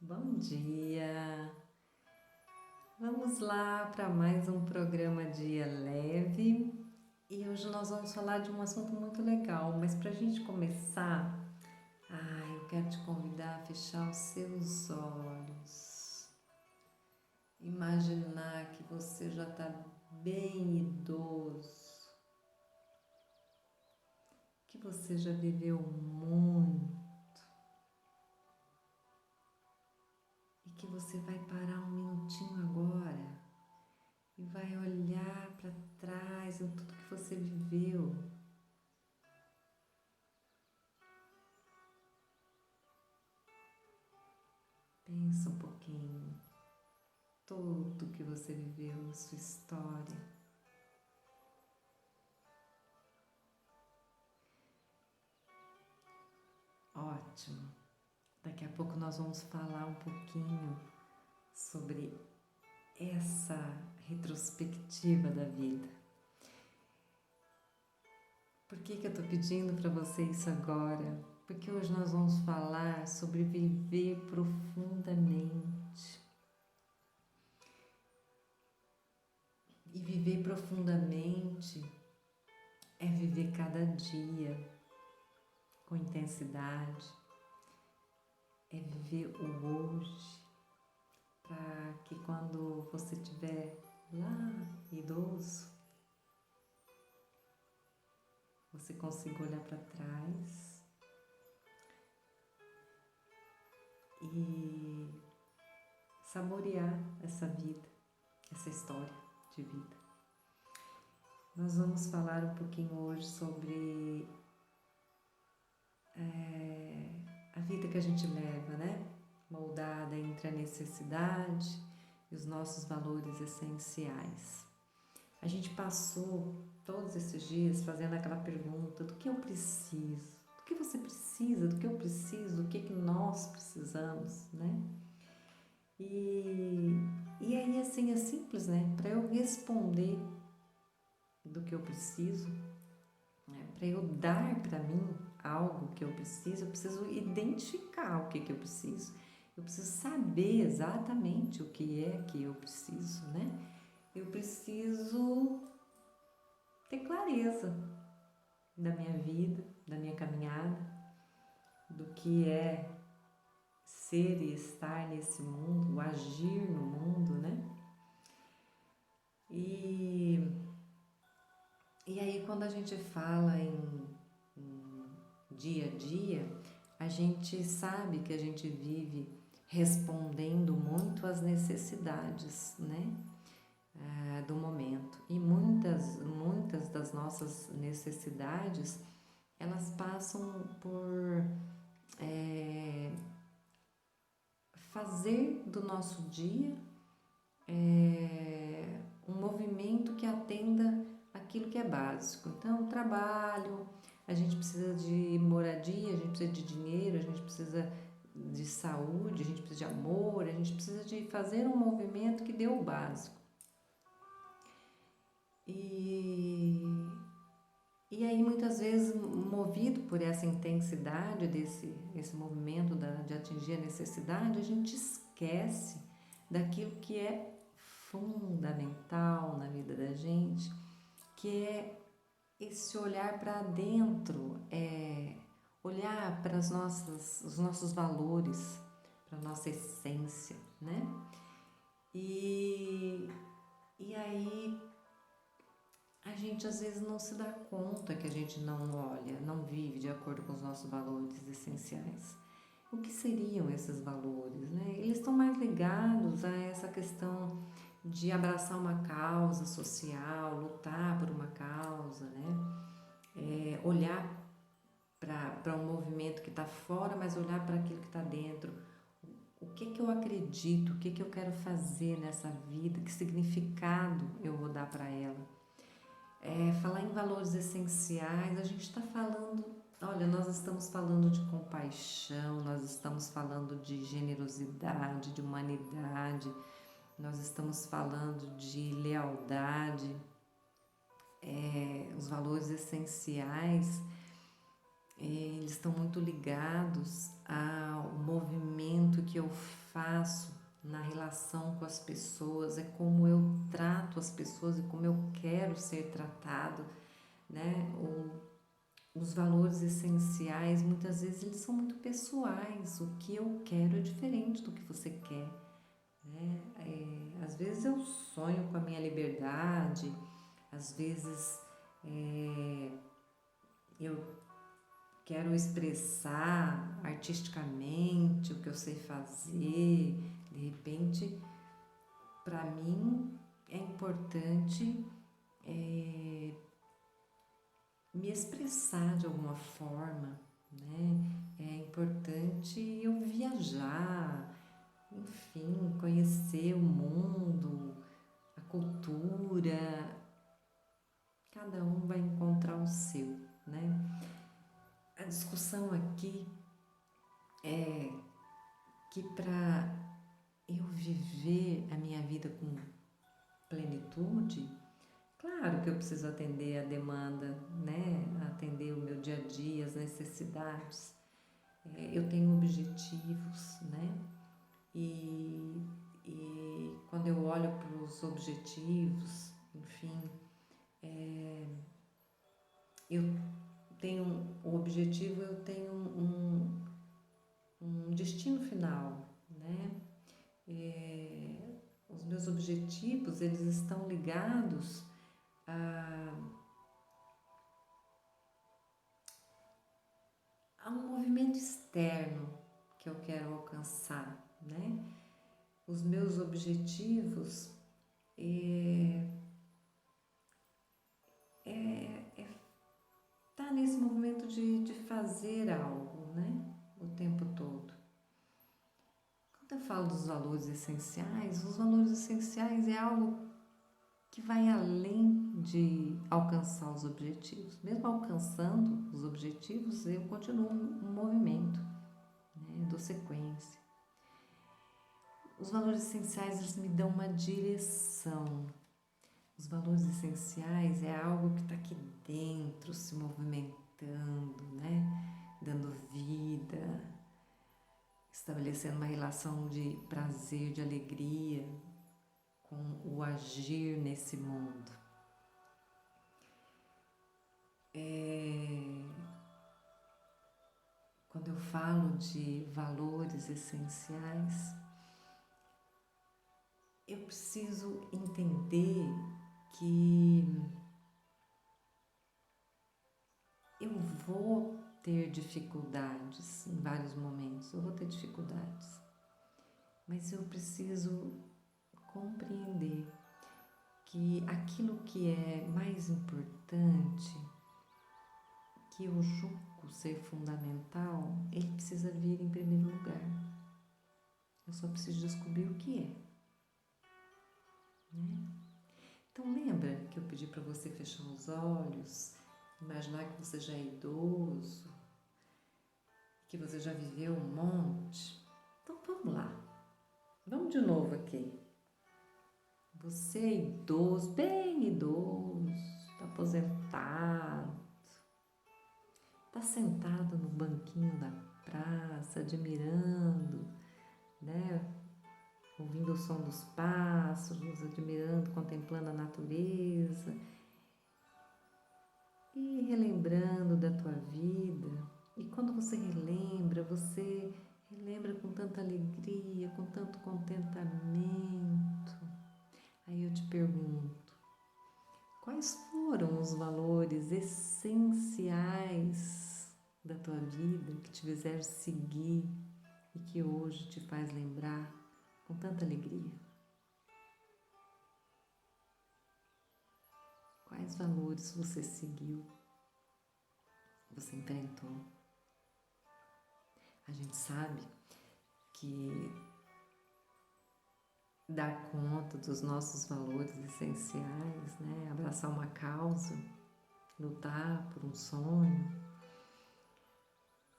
Bom dia! Vamos lá para mais um programa Dia Leve e hoje nós vamos falar de um assunto muito legal, mas para a gente começar, eu quero te convidar a fechar os seus olhos, imaginar que você já está bem idoso, que você já viveu muito e que você vai parar um minutinho agora e vai olhar para trás em tudo que você viveu. Pensa um pouquinho, tudo que você viveu, a sua história. Ótimo! Daqui a pouco nós vamos falar um pouquinho sobre essa retrospectiva da vida. Por que eu estou pedindo para você isso agora? Porque hoje nós vamos falar sobre viver profundamente. E viver profundamente é viver cada dia com intensidade, é viver o hoje, para que quando você estiver lá idoso, você consiga olhar para trás e saborear essa vida, essa história de vida. Nós vamos falar um pouquinho hoje sobre a vida que a gente leva, né? Moldada entre a necessidade e os nossos valores essenciais. A gente passou todos esses dias fazendo aquela pergunta: do que eu preciso? Do que você precisa? Do que eu preciso? Do que nós precisamos, né? E aí assim é simples, né? Para eu responder do que eu preciso, né? Para eu dar para mim algo que eu preciso identificar o que eu preciso. Eu preciso saber exatamente o que é que eu preciso, né? Eu preciso ter clareza da minha vida, da minha caminhada, do que é ser e estar nesse mundo, o agir no mundo, né? E aí quando a gente fala em dia a dia, a gente sabe que a gente vive respondendo muito às necessidades, né? Do momento. E muitas das nossas necessidades, elas passam por fazer do nosso dia um movimento que atenda aquilo que é básico. Então, trabalho, a gente precisa de moradia, a gente precisa de dinheiro, a gente precisa de saúde, a gente precisa de amor, a gente precisa de fazer um movimento que dê o básico. E aí muitas vezes, movido por essa intensidade esse movimento de atingir a necessidade, a gente esquece daquilo que é fundamental na vida da gente, que é esse olhar para dentro, olhar para os nossos valores, para a nossa essência, né? E aí a gente às vezes não se dá conta que a gente não olha, não vive de acordo com os nossos valores essenciais. O que seriam esses valores, né? Eles estão mais ligados a essa questão de abraçar uma causa social, lutar por uma causa, né? Olhar para um movimento que está fora, mas olhar para aquilo que está dentro. O que eu acredito, o que eu quero fazer nessa vida, que significado eu vou dar para ela. Falar em valores essenciais, a gente está falando, olha, nós estamos falando de compaixão, nós estamos falando de generosidade, de humanidade, nós estamos falando de lealdade, os valores essenciais, eles estão muito ligados ao movimento muito que eu faço na relação com as pessoas, é como eu trato as pessoas e como eu quero ser tratado, né? Os valores essenciais, muitas vezes eles são muito pessoais. O que eu quero é diferente do que você quer, né? Às vezes eu sonho com a minha liberdade, às vezes eu quero expressar artisticamente o que eu sei fazer. De repente, para mim é importante me expressar de alguma forma, né? É importante eu viajar, enfim, conhecer o mundo, a cultura. Cada um vai encontrar o seu, né? A discussão aqui é que para eu viver a minha vida com plenitude, claro que eu preciso atender a demanda, né? Atender o meu dia a dia, as necessidades. Eu tenho objetivos, né? E quando eu olho para os objetivos, enfim, eu tenho o objetivo, eu tenho um destino final, né? Os meus objetivos, eles estão ligados a um movimento externo que eu quero alcançar, né? Os meus objetivos tá nesse movimento de fazer algo, né? O tempo todo. Quando eu falo dos valores essenciais, os valores essenciais é algo que vai além de alcançar os objetivos. Mesmo alcançando os objetivos, eu continuo um movimento, né? Dou sequência. Os valores essenciais, eles me dão uma direção. Os valores essenciais é algo que está aqui dentro, se movimentando, né? Dando vida, estabelecendo uma relação de prazer, de alegria com o agir nesse mundo. Quando eu falo de valores essenciais, eu preciso entender que eu vou ter dificuldades em vários momentos, eu vou ter dificuldades, mas eu preciso compreender que aquilo que é mais importante, que eu julgo ser fundamental, ele precisa vir em primeiro lugar. Eu só preciso descobrir o que é, né? Então lembra que eu pedi para você fechar os olhos, imaginar que você já é idoso, que você já viveu um monte. Então vamos lá, vamos de novo aqui. Você é idoso, bem idoso, está aposentado, está sentado no banquinho da praça, admirando, né? Ouvindo o som dos pássaros, admirando, contemplando a natureza e relembrando da tua vida. E quando você relembra com tanta alegria, com tanto contentamento. Aí eu te pergunto, quais foram os valores essenciais da tua vida que te fizeram seguir e que hoje te faz lembrar com tanta alegria? Quais valores você seguiu, você enfrentou? A gente sabe que dar conta dos nossos valores essenciais, né? Abraçar uma causa, lutar por um sonho,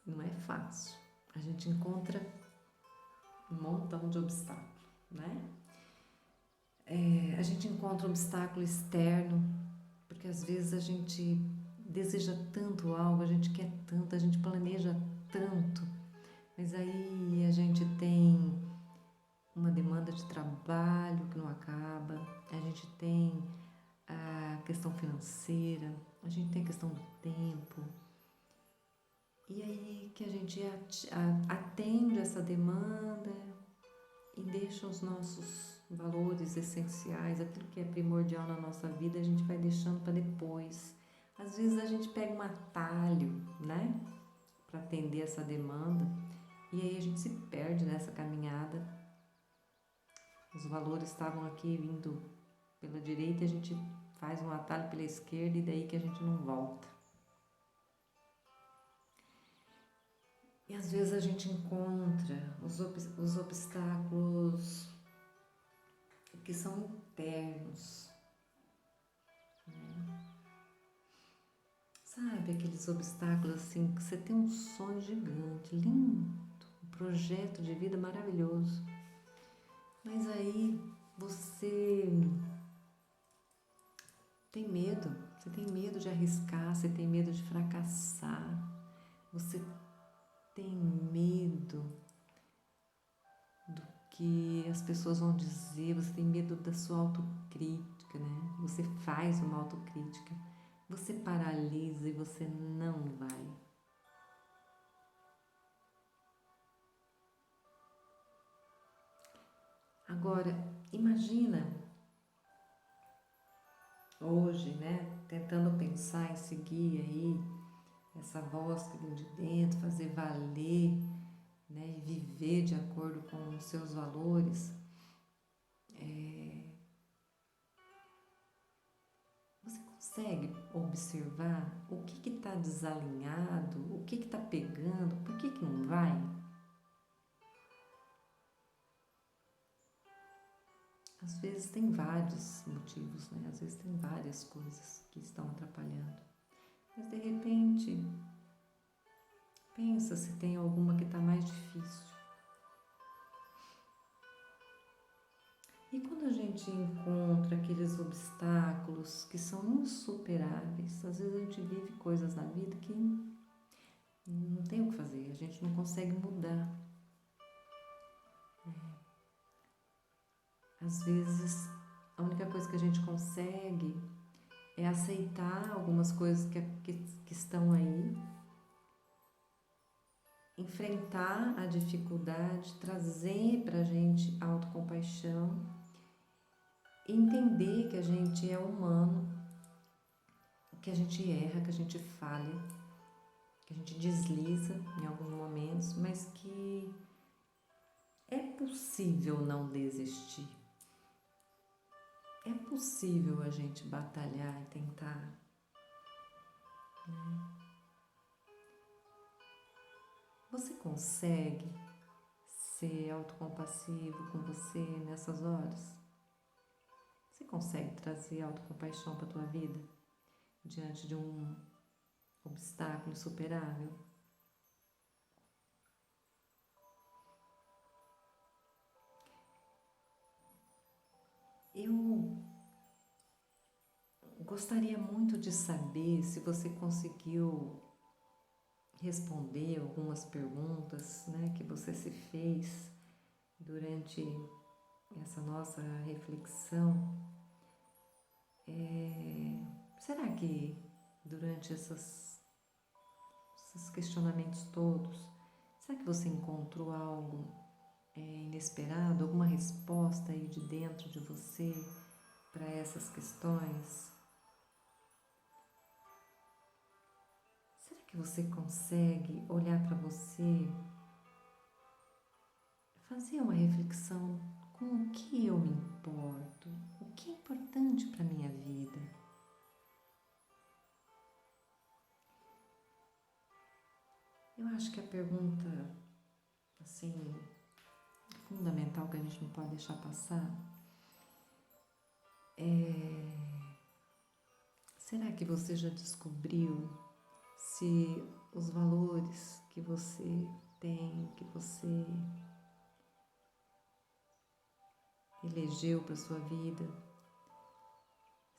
não é fácil. A gente encontra um montão de obstáculos, né? A gente encontra um obstáculo externo, porque às vezes a gente deseja tanto algo, a gente quer tanto, a gente planeja tanto, mas aí a gente tem trabalho que não acaba, a gente tem a questão financeira, a gente tem a questão do tempo. E aí que a gente atende essa demanda e deixa os nossos valores essenciais, aquilo que é primordial na nossa vida, a gente vai deixando para depois. Às vezes a gente pega um atalho, né, para atender essa demanda, e aí a gente se perde nessa caminhada. Os valores estavam aqui vindo pela direita, a gente faz um atalho pela esquerda e daí que a gente não volta. E às vezes a gente encontra os obstáculos que são internos, né? Sabe, aqueles obstáculos assim, que você tem um sonho gigante, lindo, um projeto de vida maravilhoso, mas aí você tem medo, você tem medo de arriscar, você tem medo de fracassar, você tem medo do que as pessoas vão dizer, você tem medo da sua autocrítica, né? Você faz uma autocrítica, você paralisa e você não vai. Agora, imagina hoje, né, tentando pensar em seguir aí essa voz que vem de dentro, fazer valer, né, e viver de acordo com os seus valores. Você consegue observar o que está desalinhado, o que está pegando, por que não vai? Às vezes tem vários motivos, né? Às vezes tem várias coisas que estão atrapalhando. Mas de repente, pensa se tem alguma que está mais difícil. E quando a gente encontra aqueles obstáculos que são insuperáveis, às vezes a gente vive coisas na vida que não tem o que fazer, a gente não consegue mudar. Às vezes, a única coisa que a gente consegue é aceitar algumas coisas que estão aí, enfrentar a dificuldade, trazer para a gente autocompaixão, entender que a gente é humano, que a gente erra, que a gente falha, que a gente desliza em alguns momentos, mas que é possível não desistir. É possível a gente batalhar e tentar, né? Você consegue ser autocompassivo com você nessas horas? Você consegue trazer autocompaixão para a tua vida diante de um obstáculo insuperável? Eu gostaria muito de saber se você conseguiu responder algumas perguntas, né, que você se fez durante essa nossa reflexão. Será que durante esses questionamentos todos, será que você encontrou algo inesperado, alguma resposta aí de dentro de você para essas questões? Será que você consegue olhar para você, fazer uma reflexão com o que eu me importo, o que é importante para a minha vida? Eu acho que a pergunta, assim, fundamental que a gente não pode deixar passar é: será que você já descobriu se os valores que você tem, que você elegeu para sua vida,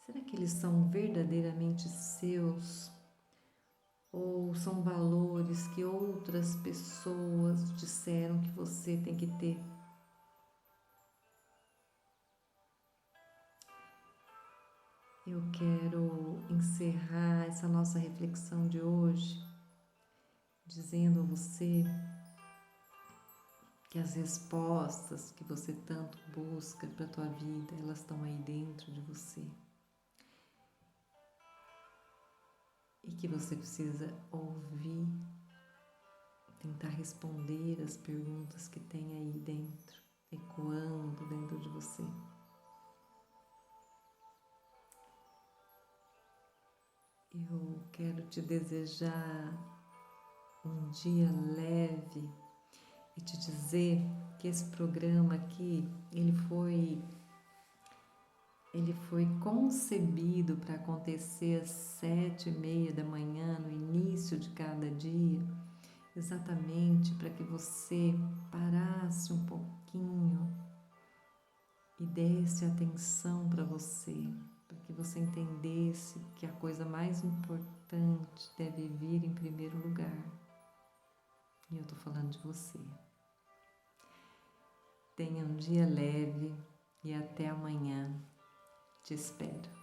será que eles são verdadeiramente seus? Ou são valores que outras pessoas disseram que você tem que ter? Eu quero encerrar essa nossa reflexão de hoje dizendo a você que as respostas que você tanto busca para a tua vida, elas estão aí dentro de você. E que você precisa ouvir, tentar responder as perguntas que tem aí dentro, ecoando dentro de você. Eu quero te desejar um dia leve e te dizer que esse programa aqui, ele foi concebido para acontecer às 7h30 da manhã, no início de cada dia, exatamente para que você parasse um pouquinho e desse atenção para você, para que você entendesse que a coisa mais importante deve vir em primeiro lugar. E eu estou falando de você. Tenha um dia leve e até amanhã. Te espero.